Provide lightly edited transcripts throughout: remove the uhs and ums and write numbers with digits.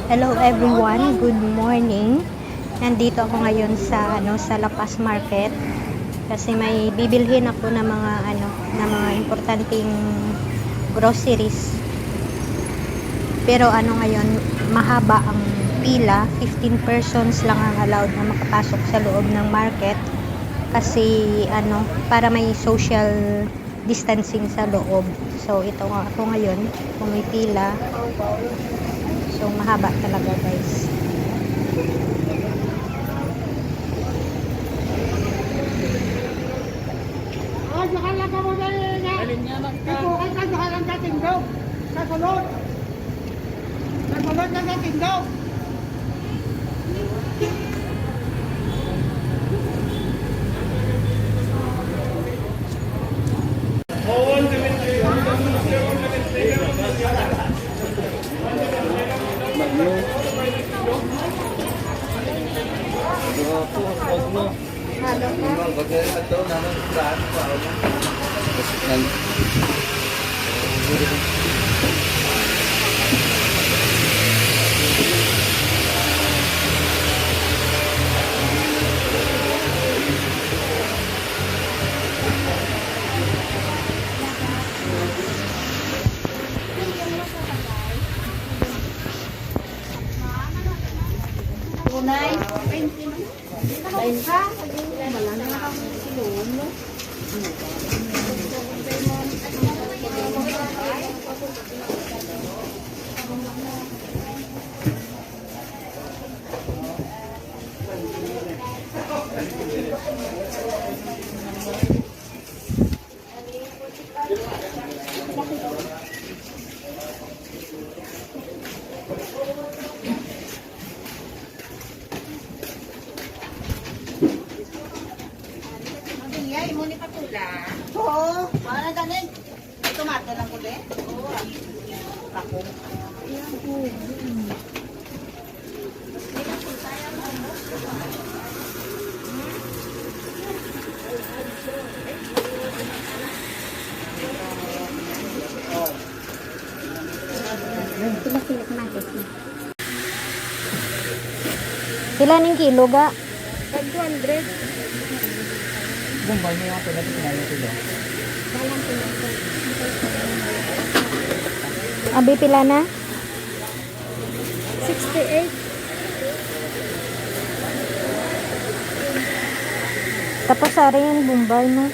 Hello everyone, good morning. Nandito ako ngayon sa sa La Paz Market kasi may bibilhin ako ng mga ng mga importanteng groceries. Pero ngayon, mahaba ang pila, 15 persons lang ang allowed na makapasok sa loob ng market kasi para may social distancing sa loob. So ito nga ako ngayon, pumipila. So mahaba talaga, guys. Oo, ano ganin? Tomato lang ko din? Oo. Ako. Sila ning kilo ga? 200. Bumbay mo yung pala pinalo ko ba? Abi pila na? 68. Tapos sari yung Bombay mo.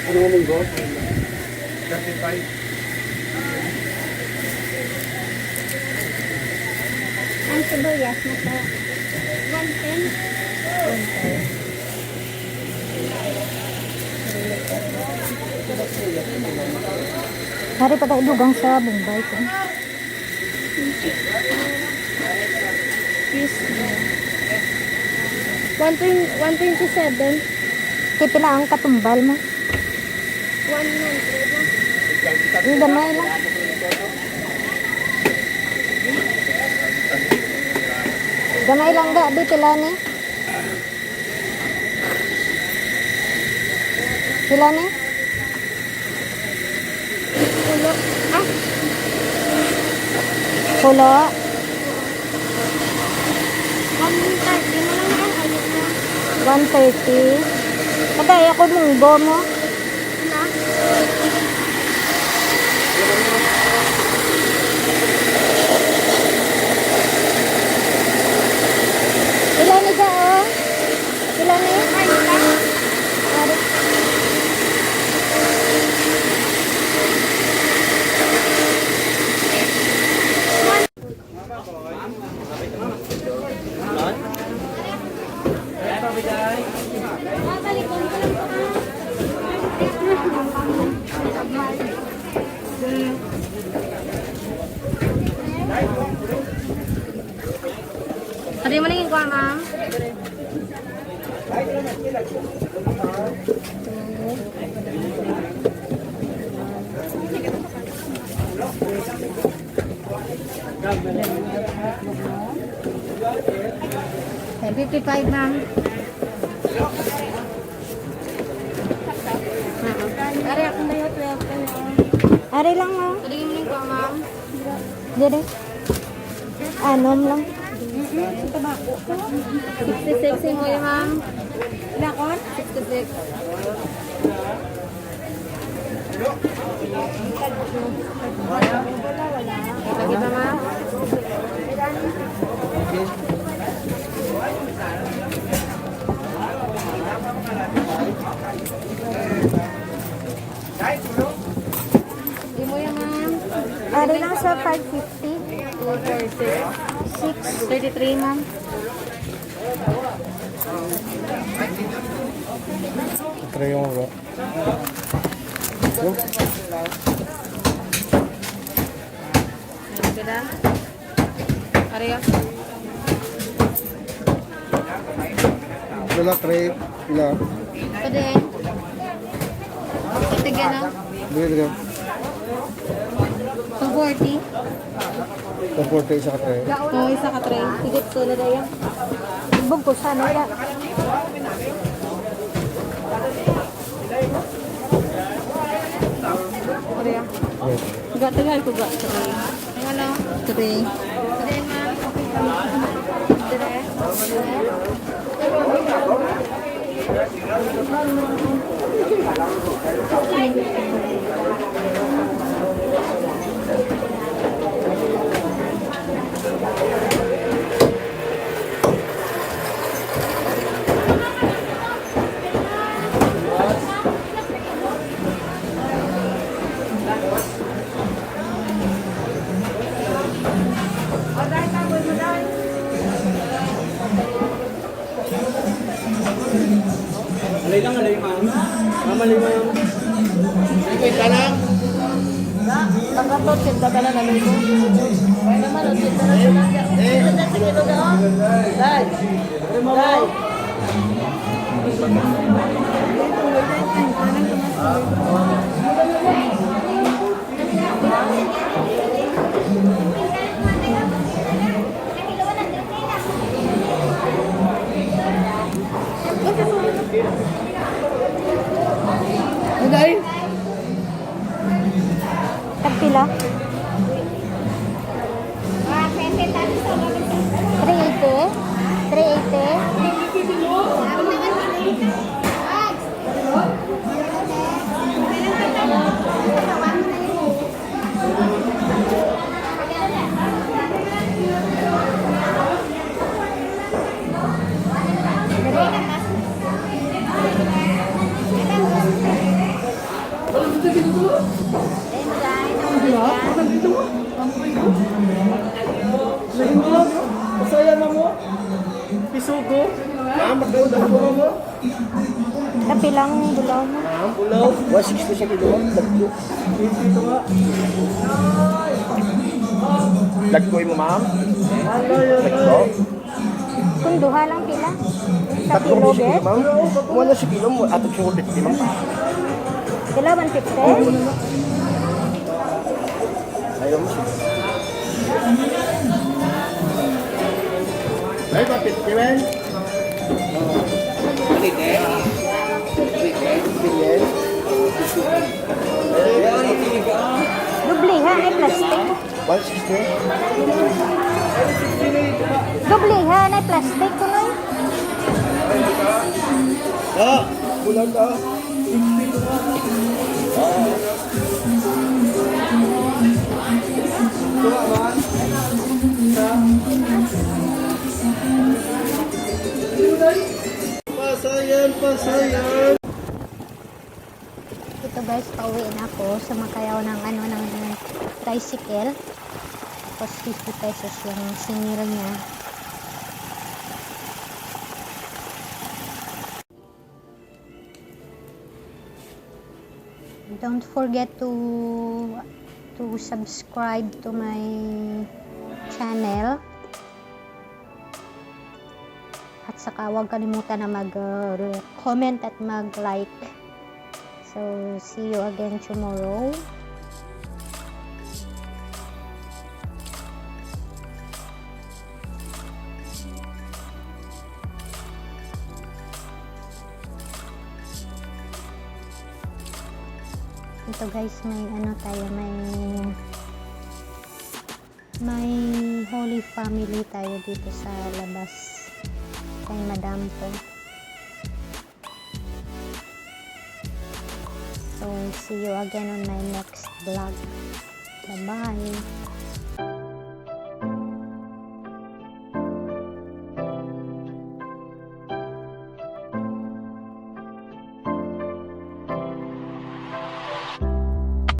Ano mo mong gold? 35. Ang sibuyas na po. 110. Sari pa tayo dugang sa Bombay ko. Yes. 127. Kaya pila ang katumbal mo? 100 lang. Yung damay lang. Gamay lang ga, abi pila ni? Pila ni? Ulo. Ah, Pulo? 130 mo lang yan. Ayun na. 130. Patay ako munggo mo. Na? Pila ni ga oh? Pila ni? Ay, na. Ari. Tadi mo nanging kuha, ma'am? 55, ma'am. Ari ako na yun, 12 kayo. Ari lang, ma'am. Tuligin mo lang ko, ma'am. Dire. Anom lang. 66 yung kuya, ma'am. Lakon? 66. Lagi ba, ma'am? Di mo yan, ma'am. Ari lang sa 550. 246. 33, ma'am. Try yung mga. Ano sila? Pareho. Wala, try. Wala. Ito din. Titigyan na. Bigyan ka. 240. Comforte isa ka try. Oo, isa ka tray. Tigit ko na dayan. Ibog ko sana ya. Pareho. Yes. Gatagal ko ga. Tray. Ang ano? Tray. Tray, ma'am. Tray. Alay lang, alay ma'am. Alay ma'am. Wait ka lang. Pagkatot, sinta ka na nalito. Kaya naman, sinta na sila. Sinta daw. Dai. Dai. Dai. Tagpila. 380. 380. Masaya na mo. Pisugo. Ma'am, magdaw mo. Tapilang bulaw mo. Ma'am, ulaw. 160 siya kilo. Lagko. Dito nga. Lagkoy mo, ma'am. Lagko. Kung duha lang pila. Sa Tatlong kilo, si kilo, bet. ma'am. Muna si kilo mo. Atog siya ulit, ma'am. Kila 150. Ayaw mo siya. Ay, papit, Kiwen. Dubliha ay plastic. 160. Dubliha ay plastic ko na. Ah, bulan ka. Pasayan, pasayan. Ito guys, pauwi na ako. Sumakayaw ng ng tricycle. Tapos 50 pesos yung sinira niya. Don't forget to subscribe to my channel. At saka huwag kalimutan na mag-comment at mag-like. So, see you again tomorrow. Ito guys, may ano tayo, may Holy Family tayo dito sa labas kay Madam po. So, see you again on my next vlog. Bye-bye!